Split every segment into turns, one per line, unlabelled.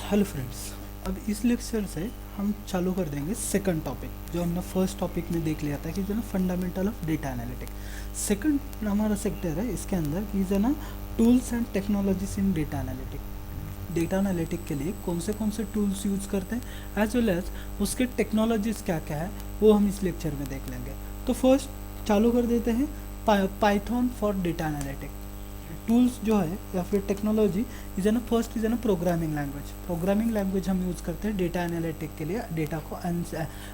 Hello friends, अब इस lecture से हम चालू कर देंगे सेकंड टॉपिक, जो हमने फर्स्ट टॉपिक में देख लिया था कि जो ना fundamental of data analytics. Second हमारा सेक्टर है, इसके अंदर कि जो ना tools and technologies in data analytic. Data analytic के लिए कौन से टूल्स यूज़ करते हैं एज वेल एज उसके टेक्नोलॉजीज क्या क्या है वो हम इस लेक्चर में देख लेंगे। तो फर्स्ट चालू कर देते हैं Python for data analytic. Tools जो है या फिर टेक्नोलॉजी इज ना फर्स्ट इज ना प्रोग्रामिंग लैंग्वेज। प्रोग्रामिंग लैंग्वेज हम यूज़ करते हैं डेटा एनालिटिक के लिए, डेटा को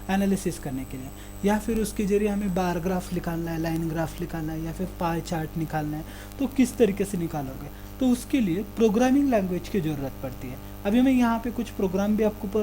एनालिसिस करने के लिए, या फिर उसके जरिए हमें बार ग्राफ निकालना है, लाइन ग्राफ निकालना है, या फिर पाई चार्ट निकालना है। तो किस तरीके से निकालोगे, तो उसके लिए प्रोग्रामिंग लैंग्वेज की ज़रूरत पड़ती है। अभी मैं यहाँ पे कुछ प्रोग्राम भी आपको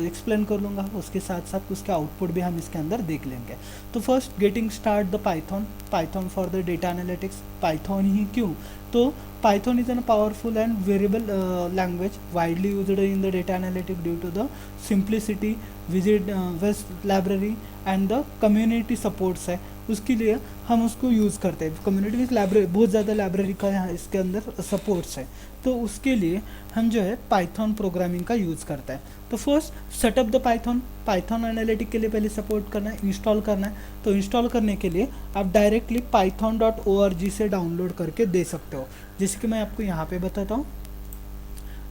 एक्सप्लेन कर लूँगा, उसके साथ साथ उसका आउटपुट भी हम इसके अंदर देख लेंगे। तो first getting start the Python for the data analytics. Python ही क्यों, तो Python is an powerful and variable language widely used in the data analytic due to the simplicity, visit vast library and the community supports है, उसके लिए हम उसको use करते हैं। कम्युनिटी में लाइब्रेरी, बहुत ज़्यादा लाइब्रेरी का यहाँ इसके अंदर सपोर्ट्स है, तो उसके लिए हम जो है पाइथन प्रोग्रामिंग का यूज़ करते हैं। तो first setup the Python analytic के लिए पहले सपोर्ट करना है, इंस्टॉल करना है। तो इंस्टॉल करने के लिए आप डायरेक्टली python.org से डाउनलोड करके दे सकते हो, जैसे कि मैं आपको यहाँ पे बताता हूँ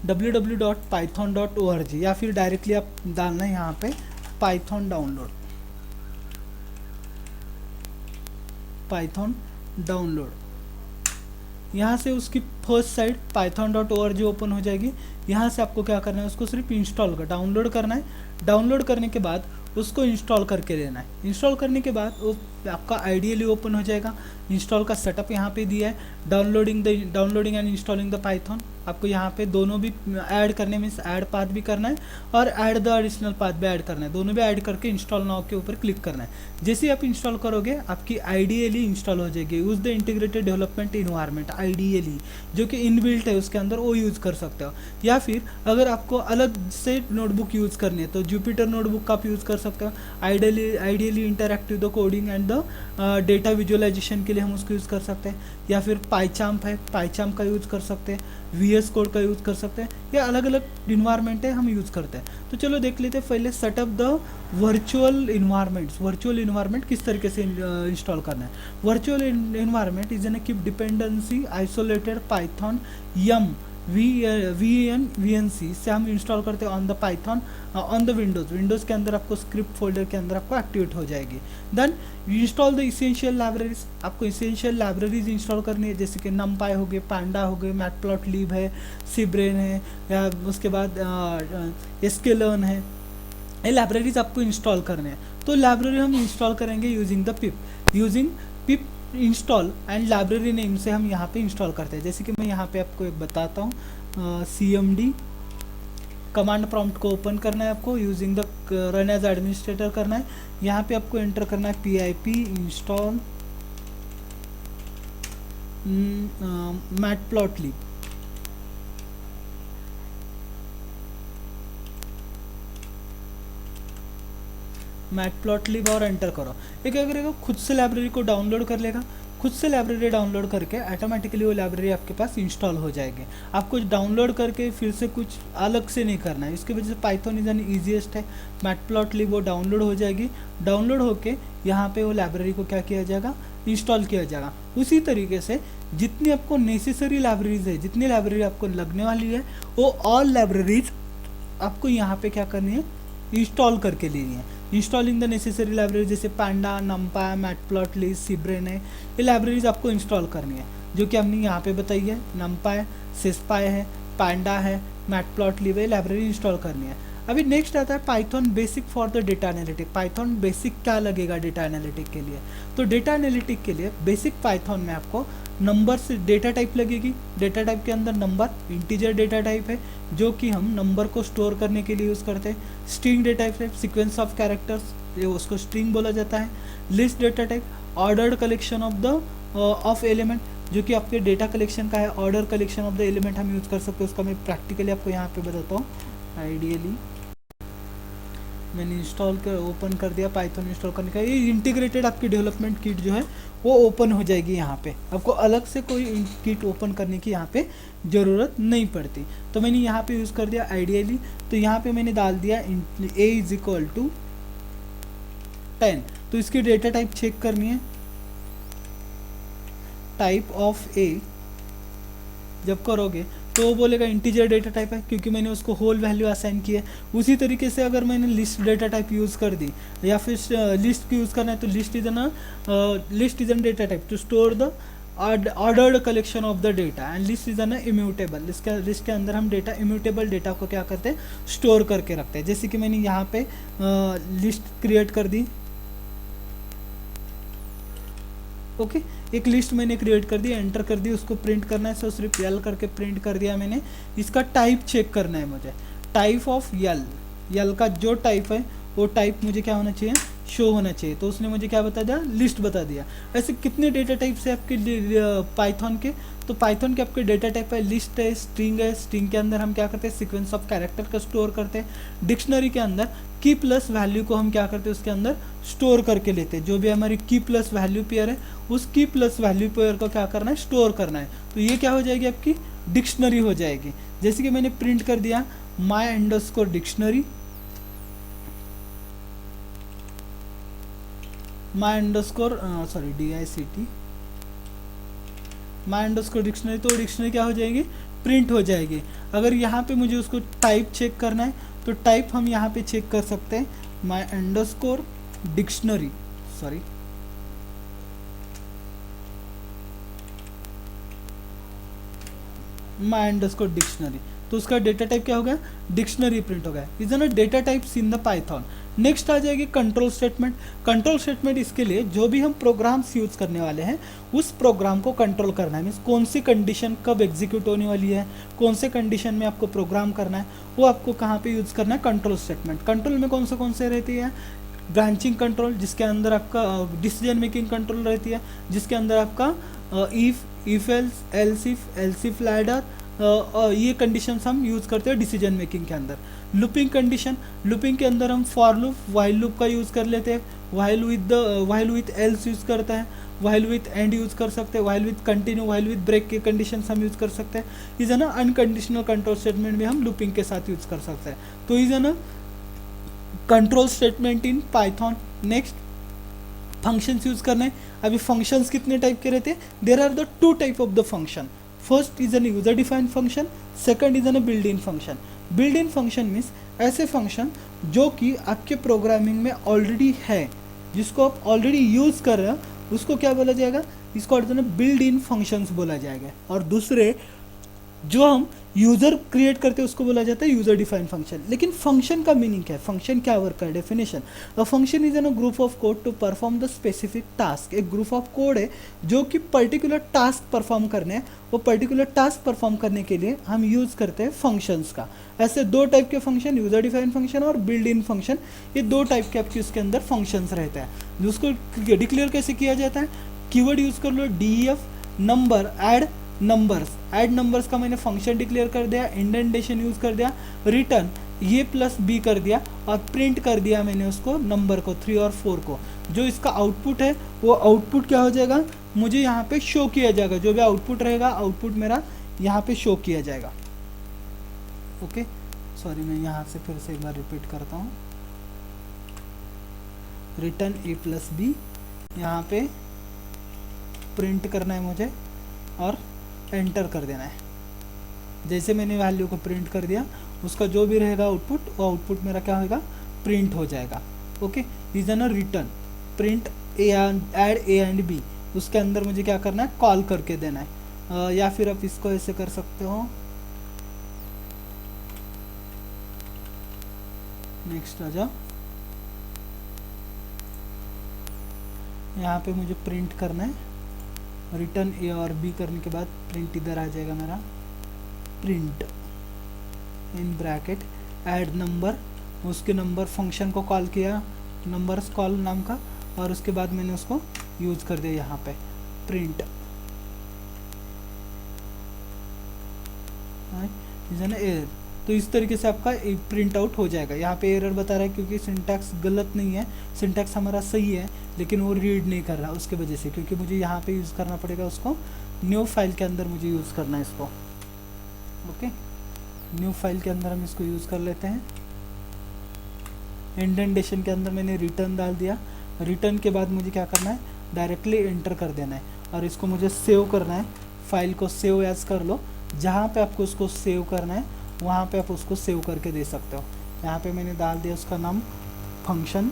www.python.org, या फिर डायरेक्टली आप डालना है यहाँ पे पाइथन डाउनलोड। यहाँ से उसकी फर्स्ट साइट python.org ओपन हो जाएगी। यहाँ से आपको क्या करना है, उसको सिर्फ डाउनलोड करना है। डाउनलोड करने के बाद उसको इंस्टॉल करके लेना है। इंस्टॉल करने के बाद वो आपका आइडियली ओपन हो जाएगा। इंस्टॉल का सेटअप यहाँ पे दिया है, downloading and installing the Python. आपको यहाँ पे दोनों भी ऐड करने में ऐड पाथ भी करना है और ऐड द एडिशनल पाथ भी ऐड करना है। दोनों भी ऐड करके इंस्टॉल नाउ के ऊपर क्लिक करना है। जैसे ही आप इंस्टॉल करोगे आपकी आइडियली इंस्टॉल हो जाएगी। Use the integrated development environment, ideally जो कि इनबिल्ट है उसके अंदर, वो यूज़ कर सकते हो। या फिर अगर आपको अलग से नोटबुक यूज़ करनी है तो जुपिटर नोटबुक का आप यूज़ कर सकते हो। Ideally interactive the coding and the data visualisation के लिए हम उसको यूज़ कर सकते हैं। या फिर पाईचाम्प है, पाईचाम्प का यूज़ कर सकते हैं, VS कोड का यूज़ कर सकते हैं, या अलग अलग इन्वायरमेंट है हम यूज़ करते हैं। तो चलो देख लेते हैं पहले सेटअप द वर्चुअल इन्वायरमेंट किस तरीके से इंस्टॉल करना है। Virtual environment is an keep dependency isolated Python M VNC से हम इंस्टॉल करते हैं on the Python on the Windows के अंदर आपको स्क्रिप्ट फोल्डर के अंदर आपको एक्टिवेट हो जाएगी। Then install the essential libraries. आपको इसेंशियल लाइब्रेरीज इंस्टॉल करनी है, जैसे कि नमपाई हो गए, पांडा हो गए, मैटप्लॉटलिब है, सीब्रेन है, या उसके बाद sklearn है। ये लाइब्रेरीज आपको इंस्टॉल करने हैं। तो लाइब्रेरी हम इंस्टॉल करेंगे using pip install and library name से हम यहाँ पे इंस्टॉल करते हैं। जैसे कि मैं यहाँ पे आपको एक बताता हूँ, CMD कमांड प्रॉम्प्ट को ओपन करना है आपको, using the run as administrator करना है। यहाँ पे आपको एंटर करना है pip इंस्टॉल मैटप्लॉटलिब। मैटप्लॉटलिब और एंटर करो। ये क्या करेगा, खुद से लाइब्रेरी को डाउनलोड कर लेगा। खुद से लाइब्रेरी डाउनलोड करके ऑटोमेटिकली वो लाइब्रेरी आपके पास इंस्टॉल हो जाएगी। आपको डाउनलोड करके फिर से कुछ अलग से नहीं करना है। इसकी वजह से पाइथन इज एन ईजीएस्ट है। मैटप्लॉटलिब वो डाउनलोड हो जाएगी। डाउनलोड होके यहाँ पे वो लाइब्रेरी को क्या किया जाएगा, इंस्टॉल किया जाएगा। उसी तरीके से जितनी आपको नेसेसरी लाइब्रेरीज है, जितनी लाइब्रेरी आपको लगने वाली है, वो ऑल लाइब्रेरीज आपको यहाँ पे क्या करनी है, इंस्टॉल करके लेनी है। इंस्टॉलिंग द नेसेसरी लाइब्रेरी, जैसे पांडा, नमपाई, मैटप्लॉटलिब, सीब्रेन है, ये लाइब्रेरीज आपको इंस्टॉल करनी है, जो कि हमने यहाँ पे बताई है। नमपाई, सिस्पाई है, पांडा है, मैटप्लॉटलिब है, लाइब्रेरी इंस्टॉल करनी है। अभी नेक्स्ट आता है Python basic for the data analytic. Python basic क्या लगेगा डेटा एनालिटिक के लिए, तो डेटा एनालिटिक के लिए बेसिक पाइथन में आपको नंबर से डेटा टाइप लगेगी। डेटा टाइप के अंदर नंबर इंटीजर डेटा टाइप है, जो कि हम नंबर को स्टोर करने के लिए यूज़ करते हैं। String data type, sequence of characters, ये उसको स्ट्रिंग बोला जाता है। List data type, ordered collection of element, जो कि आपके डेटा कलेक्शन का है। Order collection of the element हम यूज़ कर सकते हैं, उसका मैं प्रैक्टिकली आपको यहाँ पे बताता हूँ। आइडियली मैंने इंस्टॉल कर ओपन कर दिया पाइथन इंस्टॉल करने का, ये इंटीग्रेटेड आपकी डेवलपमेंट किट जो है वो ओपन हो जाएगी यहाँ पे, आपको अलग से कोई किट ओपन करने की यहाँ पे ज़रूरत नहीं पड़ती। तो मैंने यहाँ पे यूज़ कर दिया आइडियली, तो यहाँ पे मैंने डाल दिया a इज इक्वल टू 10। तो इसकी डेटा टाइप चेक करनी है, टाइप ऑफ a जब करोगे तो वो बोलेगा इंटीजर डेटा टाइप है, क्योंकि मैंने उसको होल वैल्यू असाइन की है। उसी तरीके से अगर मैंने लिस्ट डेटा टाइप यूज़ कर दी या फिर लिस्ट यूज़ करना है, तो list is an data type two store the ordered collection of the data and list is an immutable. List के अंदर हम डेटा इम्यूटेबल डेटा को क्या करते हैं, स्टोर करके रखते हैं। जैसे कि मैंने यहाँ पे लिस्ट क्रिएट कर दी, ओके एक लिस्ट मैंने क्रिएट कर दी, एंटर कर दी, उसको प्रिंट करना है, सो सिर्फ यल करके प्रिंट कर दिया मैंने। इसका टाइप चेक करना है मुझे, टाइप ऑफ यल का जो टाइप है वो टाइप मुझे क्या होना चाहिए, शो होना चाहिए। तो उसने मुझे क्या बता दिया, लिस्ट बता दिया। ऐसे कितने डेटा टाइप्स है आपके पाइथन के, तो पाइथन के आपके डेटा टाइप है लिस्ट है, स्ट्रिंग है, स्ट्रिंग के अंदर हम क्या करते हैं, सीक्वेंस ऑफ कैरेक्टर का स्टोर करते हैं। डिक्शनरी के अंदर की प्लस वैल्यू को हम क्या करते हैं, उसके अंदर स्टोर करके लेते हैं। जो भी हमारी की प्लस वैल्यू पेयर है उस की प्लस वैल्यू पेयर को क्या करना है, स्टोर करना है। तो ये क्या हो जाएगी, आपकी डिक्शनरी हो जाएगी। जैसे कि मैंने प्रिंट कर दिया माई अंडरस्कोर डिक्शनरी, माई अंडरस्कोर सॉरी DICT माई अंडरस्कोर डिक्शनरी, तो डिक्शनरी क्या हो जाएगी, प्रिंट हो जाएगी। अगर यहाँ पे मुझे उसको टाइप चेक करना है तो टाइप हम यहाँ पे चेक कर सकते हैं, my underscore dictionary, sorry my underscore dictionary, तो उसका डेटा टाइप क्या हो गया, डिक्शनरी प्रिंट हो गया। Is an data types in the Python. Next आ जाएगी कंट्रोल स्टेटमेंट। कंट्रोल स्टेटमेंट इसके लिए जो भी हम प्रोग्राम्स यूज़ करने वाले हैं उस प्रोग्राम को कंट्रोल करना है, मीन्स कौन सी कंडीशन कब एग्जीक्यूट होने वाली है, कौन से कंडीशन में आपको प्रोग्राम करना है, वो आपको कहाँ पे यूज़ करना है, कंट्रोल स्टेटमेंट। कंट्रोल में कौन से रहती है, ब्रांचिंग कंट्रोल जिसके अंदर आपका डिसीजन मेकिंग कंट्रोल रहती है, जिसके अंदर आपका इफ एल्स इफ लैडर ये कंडीशंस हम यूज़ करते हैं डिसीजन मेकिंग के अंदर। लूपिंग कंडीशन, लूपिंग के अंदर हम फॉर लूप, वाइल लूप का यूज़ कर लेते हैं, वाइल विथ एल्स यूज़ करते हैं, वाइल विथ एंड यूज़ कर सकते हैं, while with continue, while with break के कंडीशंस हम यूज़ कर सकते हैं। इज है ना अनकंडीशनल कंट्रोल स्टेटमेंट भी हम लूपिंग के साथ यूज़ कर सकते हैं। तो इज है ना control statement in Python. Next functions use करने हैं। अभी फंक्शंस कितने टाइप के रहते हैं, there are the two type of the function. First is an user defined function, second is an built in function. Built in function means ऐसे function जो कि आपके प्रोग्रामिंग में ऑलरेडी है, जिसको आप ऑलरेडी यूज़ कर रहे हो, उसको क्या बोला जाएगा, इसको बिल्ड इन फंक्शंस बोला जाएगा। और दूसरे जो हम यूज़र क्रिएट करते हैं उसको बोला जाता है यूज़र डिफाइंड फंक्शन। लेकिन फंक्शन का मीनिंग क्या है, फंक्शन क्या वर्क है, definition. A function is an a group of code to perform the specific task. एक ग्रुप ऑफ कोड है जो कि पर्टिकुलर टास्क परफॉर्म करने हैं, वो पर्टिकुलर टास्क परफॉर्म करने के लिए हम यूज़ करते हैं फंक्शंस का। ऐसे दो टाइप के फंक्शन, यूज़र डिफाइंड फंक्शन और बिल्ड इन फंक्शन, ये दो टाइप के आपके उसके अंदर फंक्शंस रहते हैं। जिसको डिक्लेयर कैसे किया जाता है, कीवर्ड यूज़ कर लो, DEF number add numbers. Add numbers का मैंने फंक्शन डिक्लेयर कर दिया, इंडेंटेशन यूज़ कर दिया, रिटर्न ये प्लस बी कर दिया और प्रिंट कर दिया मैंने उसको नंबर को 3 और 4 को। जो इसका आउटपुट है वो आउटपुट क्या हो जाएगा, मुझे यहाँ पे शो किया जाएगा। जो भी आउटपुट रहेगा आउटपुट मेरा यहाँ पे शो किया जाएगा। ओके सॉरी, मैं यहाँ से फिर से एक बार रिपीट करता हूँ। रिटर्न ए प्लस बी, यहाँ पे प्रिंट करना है मुझे और एंटर कर देना है। जैसे मैंने वैल्यू को प्रिंट कर दिया, उसका जो भी रहेगा आउटपुट, वो आउटपुट मेरा क्या होगा, प्रिंट हो जाएगा। Okay, is an return print add a and b, उसके अंदर मुझे क्या करना है, कॉल करके देना है। या फिर आप इसको ऐसे कर सकते हो। नेक्स्ट आ जाओ, यहाँ पे मुझे प्रिंट करना है, रिटर्न ए और बी करने के बाद प्रिंट इधर आ जाएगा मेरा, print in bracket add number, उसके नंबर फंक्शन को कॉल किया, नंबर्स कॉल नाम का, और उसके बाद मैंने उसको यूज़ कर दिया यहाँ पे प्रिंट। तो इस तरीके से आपका प्रिंट आउट हो जाएगा। यहाँ पे एरर बता रहा है क्योंकि सिंटैक्स गलत नहीं है, सिंटैक्स हमारा सही है, लेकिन वो रीड नहीं कर रहा उसके वजह से, क्योंकि मुझे यहाँ पे यूज़ करना पड़ेगा उसको, न्यू फाइल के अंदर मुझे यूज़ करना है इसको। ओके, न्यू फाइल के अंदर हम इसको यूज़ कर लेते हैं। इंडेंटेशन के अंदर मैंने रिटर्न डाल दिया। रिटर्न के बाद मुझे क्या करना है, डायरेक्टली एंटर कर देना है और इसको मुझे सेव करना है। फाइल को सेव एज कर लो, जहाँ पे आपको उसको सेव करना है वहाँ पे आप उसको सेव करके दे सकते हो। यहाँ पे मैंने डाल दिया उसका नाम function.py।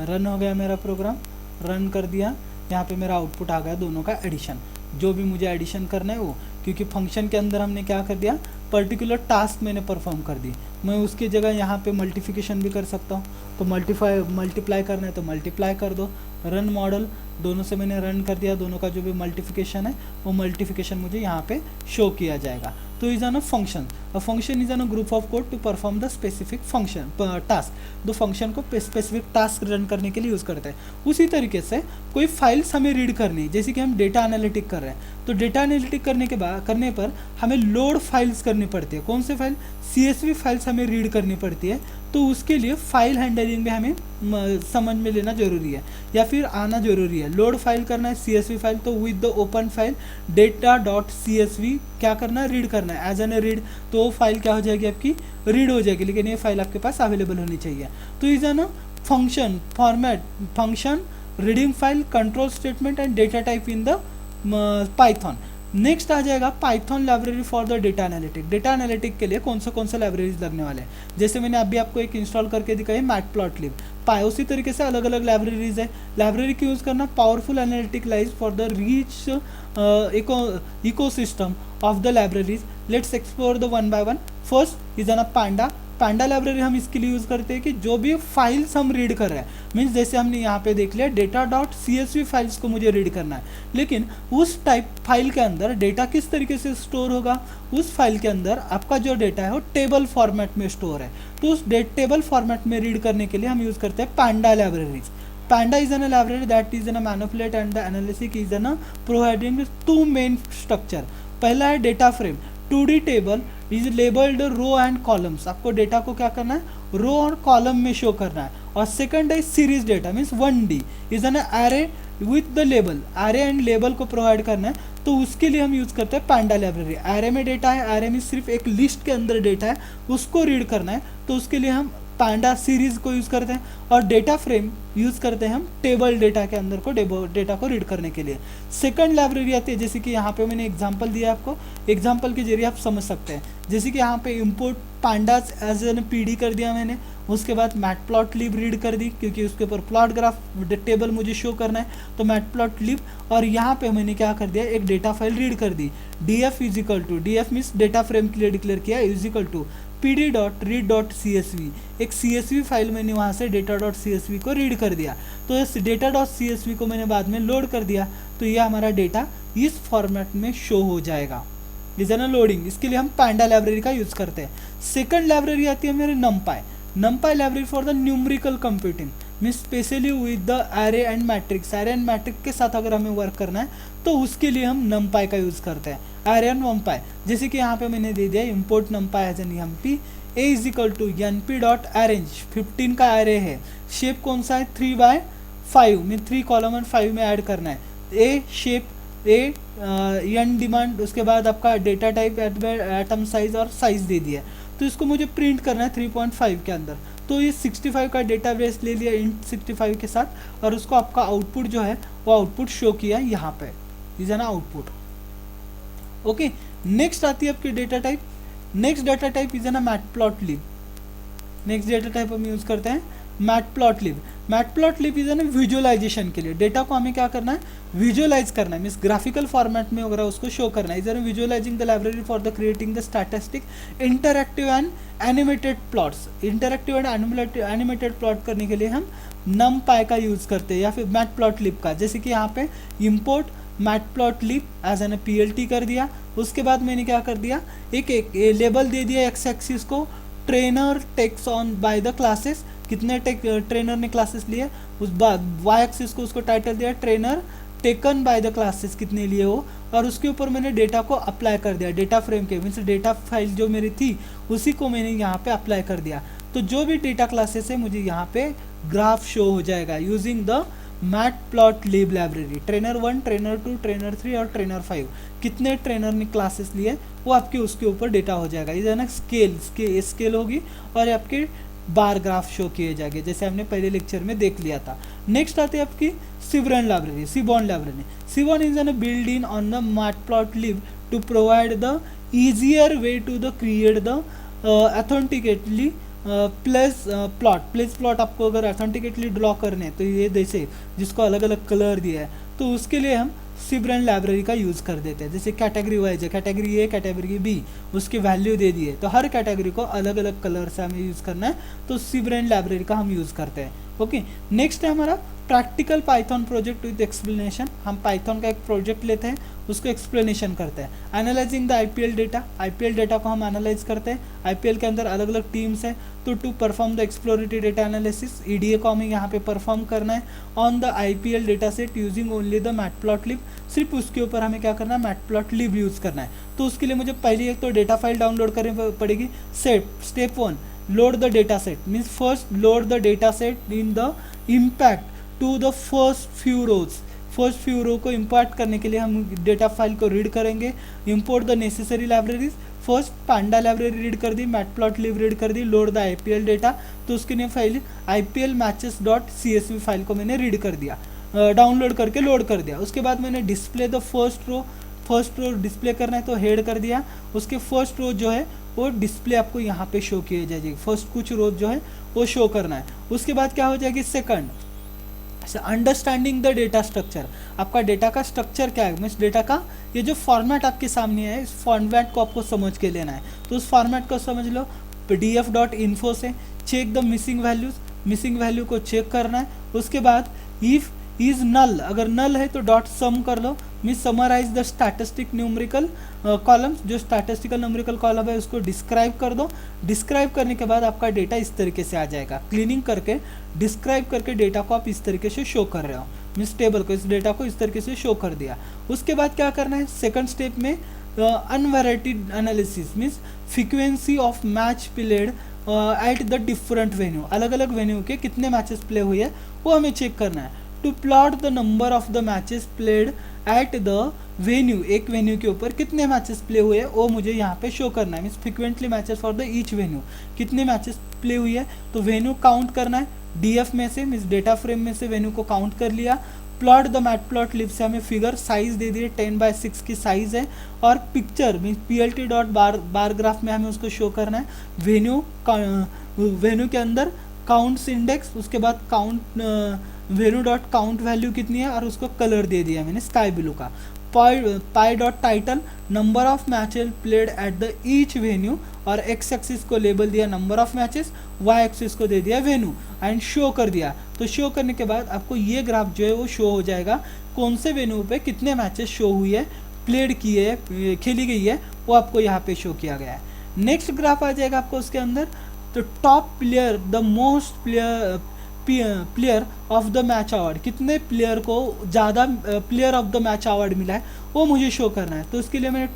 रन हो गया मेरा प्रोग्राम, रन कर दिया। यहाँ पे मेरा आउटपुट आ गया दोनों का एडिशन, जो भी मुझे एडिशन करना है वो, क्योंकि फंक्शन के अंदर हमने क्या कर दिया, पर्टिकुलर टास्क मैंने परफॉर्म कर दी। मैं उसकी जगह यहाँ पे मल्टीप्लिकेशन भी कर सकता हूँ, तो मल्टीप्लाई करना है तो मल्टीप्लाई कर दो। रन मॉडल, दोनों से मैंने रन कर दिया, दोनों का जो भी मल्टीप्लिकेशन है वो मल्टीप्लिकेशन मुझे यहाँ पे शो किया जाएगा। तो is on a function, a function is on a group of code to perform the specific function task. दो फंक्शन को स्पेसिफिक टास्क रन करने के लिए यूज़ करते हैं। उसी तरीके से कोई फाइल्स हमें रीड करनी है, जैसे कि हम डेटा एनालिटिक कर रहे हैं, तो डेटा एनालिटिक करने पर हमें लोड फाइल्स करनी पड़ती है। कौन से फाइल, CSV फाइल्स हमें रीड करनी पड़ती है, तो उसके लिए फाइल हैंडलिंग में हमें समझ में लेना जरूरी है या फिर आना जरूरी है। लोड फाइल करना है CSV फाइल, तो with the open file data.csv क्या करना है, रीड करना है एज एन रीड, तो वो फाइल क्या हो जाएगी, आपकी रीड हो जाएगी, लेकिन ये फाइल आपके पास अवेलेबल होनी चाहिए। तो is an function format, function, reading file, control statement and data type in the Python. Next आ जाएगा Python library for the data analytic. Data analytic के लिए कौन से लाइब्रेरीज लगने वाले हैं, जैसे मैंने अभी आपको एक इंस्टॉल करके दिखाई मैटप्लॉटलिब, उसी तरीके से अलग अलग लाइब्रेरीज है। लाइब्रेरी की यूज़ करना, powerful analytic lies for the reach ecosystem of the libraries. Let's explore the one by one. First is N Panda. Panda library हम इसके लिए यूज़ करते हैं कि जो भी फाइल्स हम रीड कर रहे हैं, मीन्स जैसे हमने यहाँ पे देख लिया data.csv फाइल्स को मुझे रीड करना है, लेकिन उस टाइप फाइल के अंदर डेटा किस तरीके से स्टोर होगा, उस फाइल के अंदर आपका जो डेटा है वो टेबल फॉर्मेट में स्टोर है, तो उस टेबल फॉर्मेट में रीड करने के लिए हम यूज़ करते हैं पांडा libraries. Panda is an library that is in a manipulate and the analysis is in a providing two main structure। पहला है data frame, 2D table is labelled row and columns. आपको data को क्या करना है, रो और कॉलम में show करना है। और सेकंड है series data, means 1D is an array with the label, array and label को प्रोवाइड करना है, तो उसके लिए हम यूज़ करते हैं पांडा लाइब्रेरी। एरे में डेटा है, एरे में सिर्फ एक लिस्ट के अंदर डेटा है, उसको रीड करना है, तो उसके लिए हम पांडा सीरीज को यूज़ करते हैं। और डेटा फ्रेम यूज़ करते हैं हम टेबल डेटा के अंदर को डेटा को रीड करने के लिए। सेकंड लाइब्रेरी आती है, जैसे कि यहाँ पे मैंने एग्जांपल दिया आपको, एग्जांपल के जरिए आप समझ सकते हैं। जैसे कि यहाँ पे import pandas as an PD कर दिया मैंने, उसके बाद मैटप्लॉटलिब रीड कर दी, क्योंकि उसके ऊपर प्लॉट ग्राफ टेबल मुझे शो करना है, तो मैटप्लॉटलिब। और यहाँ पे मैंने क्या कर दिया, एक डेटा फाइल रीड कर दी, DF is equal to, DF means data frame के लिए डिक्लेयर किया, इज इक्वल टू pd.read.csv, एक CSV फाइल मैंने वहाँ से data.csv को रीड कर दिया, तो इस data.csv को मैंने बाद में लोड कर दिया, तो ये हमारा डेटा इस फॉर्मेट में शो हो जाएगा। इज ना लोडिंग, इसके लिए हम पांडा लाइब्रेरी का यूज़ करते हैं। सेकंड लाइब्रेरी आती है मेरे numpy library for the numerical computing, means specially with the array and matrix. Array and matrix के साथ अगर हमें वर्क करना है तो उसके लिए हम numpy का यूज़ करते हैं, एरे एंड numpy। जैसे कि यहाँ पे मैंने दे दिया import numpy as an MP, a is equal to np.arrange, 15 का एरे है, शेप कौन सा है 3/5 में, 3 कॉलम और 5 में ऐड करना है, a shape a n demand, उसके बाद आपका डेटा टाइप, एटम साइज और साइज दे दिया, तो इसको मुझे प्रिंट करना है 3.5 के अंदर। तो ये 65 का डेटा बेस ले लिया int 65 के साथ, और उसको आपका आउटपुट जो है वो आउटपुट शो किया यहाँ पे, इज ना आउटपुट। ओके, नेक्स्ट आती है आपकी data type. Next data type is ना मैटप्लॉटलिब। नेक्स्ट डेटा टाइप हम यूज़ करते हैं मैटप्लॉटलिब। मैटप्लॉटलिब इज ना विजुअलाइजेशन के लिए, डेटा को हमें क्या करना है, विजुअलाइज करना है, मीन्स ग्राफिकल फॉर्मेट में वगैरह उसको शो करना है। Is visualising the library for the creating the statistic interactive and animated plots. Interactive and animated plot करने के लिए हम numpy का यूज़ करते हैं, या फिर मैटप्लॉटलिब का। जैसे कि यहाँ पे import matplotlib as an PLT कर दिया, उसके बाद मैंने क्या कर दिया, एक लेबल दे दिया एक्स एक्सिस को, trainer takes on by the classes, कितने ट्रेनर ने क्लासेस लिए, उस बाद वाई एक्सिस को उसको टाइटल दिया trainer taken by the classes, कितने लिए वो, और उसके ऊपर मैंने डेटा को अप्लाई कर दिया, डेटा फ्रेम के मीन्स डेटा फाइल जो मेरी थी उसी को मैंने यहाँ पे अप्लाई कर दिया। तो जो भी डेटा क्लासेस है मुझे यहाँ पे ग्राफ शो हो जाएगा using the matplotlib library. Trainer 1, trainer 2, trainer 3 और ट्रेनर 5 कितने ट्रेनर ने क्लासेस लिए वो आपके उसके ऊपर डेटा हो जाएगा। ये ना स्केल होगी और आपके बार ग्राफ शो किए जाएंगे जैसे हमने पहले लेक्चर में देख लिया था। नेक्स्ट आती है आपकी Seaborn library. Seaborn is a built in on the matplotlib to provide the easier way to the create the authenticately place plot आपको अगर ऑथेंटिकेटली ड्रॉ करने तो ये जैसे जिसको अलग अलग कलर दिया है तो उसके लिए हम Seaborn लाइब्रेरी का यूज़ कर देते हैं। जैसे कैटेगरी वाइज है, कैटेगरी ए कैटेगरी बी, उसकी वैल्यू दे दी है तो हर कैटेगरी को अलग अलग कलर से हमें यूज़ करना है तो Seaborn लाइब्रेरी का हम यूज़ करते हैं। ओके, नेक्स्ट है हमारा practical Python project with explanation. हम पाइथन का एक प्रोजेक्ट लेते हैं उसको एक्सप्लेनेशन करते हैं। एनालाइजिंग द आईपीएल डेटा को हम एनालाइज करते हैं। आईपीएल के अंदर अलग अलग टीम्स हैं तो to perform the exploratory data analysis EDA को हमें यहाँ पे परफॉर्म करना है on the IPL data set using only the matplotlib. सिर्फ उसके ऊपर हमें क्या करना है, मैटप्लॉटलिब यूज़ करना है। तो उसके लिए मुझे पहले एक तो डेटा फाइल डाउनलोड करनी पड़ेगी। Step 1 load the data set means first load the data set in the impact to the first few row को इम्पोर्ट करने के लिए हम डेटा फाइल को रीड करेंगे। Import the necessary libraries, first panda library read कर दी, matplotlib read कर दी, लोड द आईपीएल डेटा। तो उसके लिए फाइल IPL matches.csv फाइल को मैंने रीड कर दिया, डाउनलोड करके लोड कर दिया। उसके बाद मैंने display the first row display करना है तो हेड कर दिया। उसके फर्स्ट रो जो है वो डिस्प्ले आपको यहाँ पे शो किए जाएगी, फर्स्ट कुछ रोज जो है वो शो करना है। उसके बाद क्या हो जाएगी, second understanding the data structure. आपका डेटा का स्ट्रक्चर क्या है, मीन्स डेटा का ये जो फॉर्मेट आपके सामने है इस फॉर्मेट को आपको समझ के लेना है। तो उस फॉर्मेट को समझ लो। df.info से चेक द मिसिंग वैल्यू को चेक करना है। उसके बाद इफ इज नल, अगर नल है तो डॉट सम कर लो, mean summarise the statistic numerical columns, जो स्टैटिस्टिकल न्यूमेरिकल कॉलम है उसको डिस्क्राइब कर दो। डिस्क्राइब करने के बाद आपका डेटा इस तरीके से आ जाएगा। क्लीनिंग करके डिस्क्राइब करके डेटा को आप इस तरीके से शो कर रहे हो, मीन्स टेबल को, इस डेटा को इस तरीके से शो कर दिया। उसके बाद क्या करना है, सेकंड स्टेप में univariate analysis means frequency of match played at the different venue, अलग अलग वेन्यू के कितने मैचेस प्ले हुए हैं वो हमें चेक करना है। To plot the number of the matches played at the venue, एक वेन्यू के ऊपर कितने मैचेस प्ले हुए हैं वो मुझे यहाँ पे शो करना है। Means frequently matches for the each venue, कितने मैचेस प्ले हुई है तो वेन्यू काउंट करना है डीएफ में से, मीन्स डेटा फ्रेम में से वेन्यू को काउंट कर लिया। प्लॉट द मैटप्लॉटलिब से हमें फिगर साइज दे दिए 10/6 की साइज है। और picture means PLT dot bar graph में हमें उसको शो करना है। वेन्यू के अंदर काउंट्स इंडेक्स, उसके बाद count venue dot count value कितनी है और उसको कलर दे दिया मैंने स्काई ब्लू का। Pie dot title number of matches played at the each venue, और एक्स एक्सिस को लेबल दिया number of matches, Y axis को दे दिया वेन्यू एंड शो कर दिया। तो शो करने के बाद आपको ये ग्राफ जो है वो शो हो जाएगा कौन से वेन्यू पे कितने मैचेस शो हुई है, प्लेड की है, खेली गई है, वो आपको यहाँ पे शो किया गया है। नेक्स्ट ग्राफ आ जाएगा आपको उसके अंदर, तो top player the most player of the match award, कितने प्लेयर को ज़्यादा player of the match award मिला है वो मुझे शो करना है। तो उसके लिए मैंने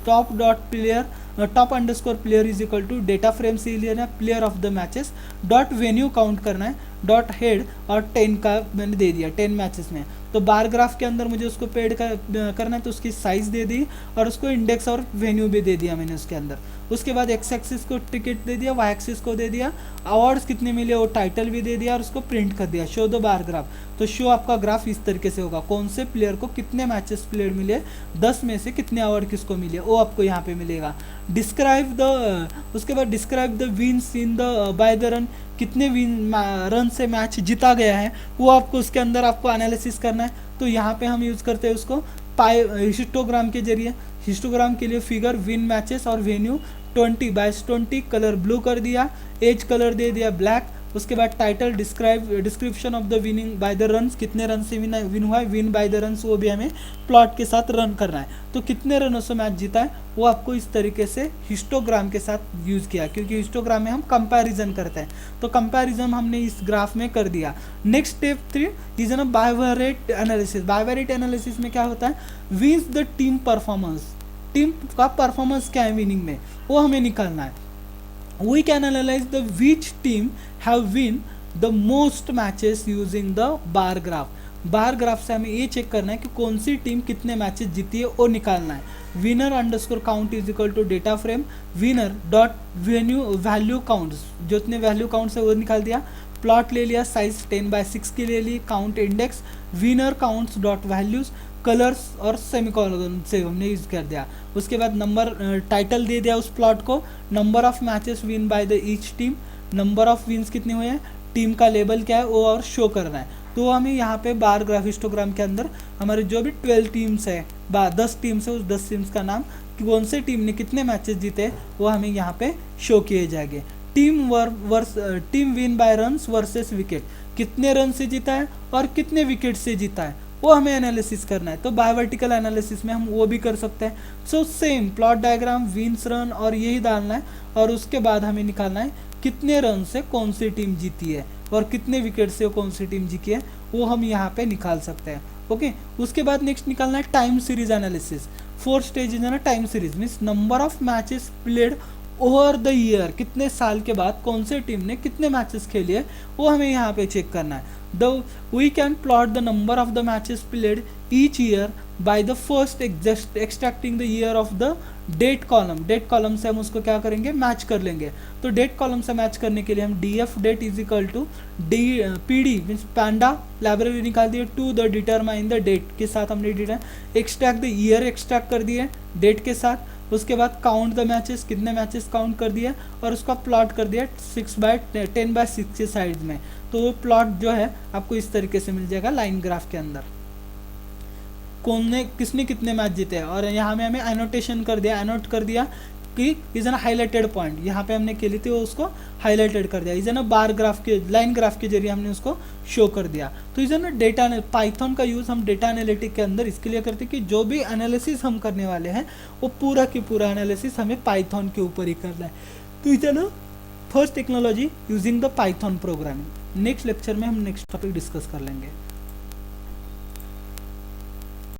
top dot player top underscore player is equal to data frame से लेना player of the matches dot venue count करना है डॉट हेड और 10 का मैंने दे दिया 10 मैचेस में। तो बार ग्राफ के अंदर मुझे उसको पेड करना है तो उसकी साइज दे दी और उसको इंडेक्स और वेन्यू भी दे दिया मैंने उसके अंदर। उसके बाद एक्स एक्सिस को टिकट दे दिया, वाई एक्सिस को दे दिया, अवार्ड्स कितने मिले वो टाइटल भी दे दिया और उसको प्रिंट कर दिया। शो द बार ग्राफ, तो शो आपका ग्राफ इस तरीके से होगा, कौन से प्लेयर को कितने मैचेस प्लेयर मिले, 10 में से कितने अवार्ड किसको मिले वो आपको यहाँ पे मिलेगा। डिस्क्राइब द, उसके बाद describe the wins in the by the run, कितने रन से मैच जीता गया है वो आपको उसके अंदर आपको एनालिसिस करना है। तो यहाँ पे हम यूज़ करते हैं उसको हिस्टोग्राम के जरिए। हिस्टोग्राम के लिए फिगर विन मैचेस और वेन्यू 20/20 कलर ब्लू कर दिया, एज कलर दे दिया ब्लैक उसके बाद title description of the winning by the runs, कितने रन से विन हुआ है, विन बाय द रन्स, वो भी हमें प्लॉट के साथ रन करना है। तो कितने रनों से मैच जीता है वो आपको इस तरीके से हिस्टोग्राम के साथ यूज़ किया, क्योंकि हिस्टोग्राम में हम कंपैरिजन करते हैं, तो कंपैरिजन हमने इस ग्राफ में कर दिया। नेक्स्ट स्टेप 3 इज ना बायवेरिएट एनालिसिस। बायवेरिएट एनालिसिस में क्या होता है, wins the team performance, team का परफॉर्मेंस क्या है विनिंग में, वो हमें निकालना है। We can analyse the which team have win the most matches using the bar graph. Bar graph से हमें ये चेक करना है कि कौन सी टीम कितने मैचेस जीती है वो निकालना है। Winner underscore count is equal to data frame winner dot value counts, जितने वैल्यू काउंट्स है वो निकाल दिया। प्लॉट ले लिया, साइज 10/6 की ले ली, count index winner counts dot values, colours और सेमीकोलन से हमने यूज कर दिया। उसके बाद नंबर टाइटल दे दिया उस प्लॉट को, number of matches win by the each team, number of wins कितने हुए हैं, टीम का लेबल क्या है वो और शो करना है। तो हमें यहाँ पे बार ग्राफ हिस्टोग्राम के अंदर हमारे जो भी 12 टीम्स है, 10 टीम्स है, उस 10 टीम्स का नाम कि कौन से टीम ने कितने मैचेस जीते वो हमें यहाँ पे शो किए जाएंगे। Team win bye runs versus wicket, कितने रन से जीता है और कितने विकेट से जीता है वो हमें एनालिसिस करना है। तो बायोवर्टिकल एनालिसिस में हम वो भी कर सकते हैं। So same plot diagram, wins run और यही डालना है, और उसके बाद हमें निकालना है कितने रन से कौन सी टीम जीती है और कितने विकेट से कौन सी टीम जीती है, वो हम यहाँ पे निकाल सकते हैं। ओके, उसके बाद नेक्स्ट निकालना है टाइम सीरीज एनालिसिस। 4 स्टेज है ना time series, means number of matches played over the year, कितने साल के बाद कौन से टीम ने कितने मैचेस खेले वो हमें यहाँ पे चेक करना है। We can plot the number of the matches played each year by the first extracting the year of the date column। Date column से हम उसको क्या करेंगे, मैच कर लेंगे। तो डेट कॉलम से मैच करने के लिए हम df date is equal to pd means panda library निकाल दिए to the determine the date के साथ हमने एक्सट्रैक्ट द ईयर एक्सट्रैक्ट कर दिए डेट के साथ। उसके बाद काउंट द मैचेस, कितने मैचेस काउंट कर दिया और उसका प्लॉट कर दिया 10/6 के साइड में। तो वो प्लॉट जो है आपको इस तरीके से मिल जाएगा लाइन ग्राफ के अंदर, किसने कितने मैच जीते हैं। और यहाँ में हमें एनोटेशन कर दिया, एनोट कर दिया कि इज ना हाईलाइटेड पॉइंट, यहाँ पे हमने के लिए थी वो उसको हाईलाइटेड कर दिया। इज ना बार ग्राफ के लाइन ग्राफ के जरिए हमने उसको शो कर दिया। तो इज ना डेटा पाइथन का यूज़ हम डेटा एनालिटिक के अंदर इसके लिए करते हैं कि जो भी एनालिसिस हम करने वाले हैं वो पूरा की पूरा एनालिसिस हमें पाइथन के ऊपर ही करना है। तो इज ना first technology using the Python programming. Next lecture में हम नेक्स्ट टॉपिक डिस्कस कर लेंगे।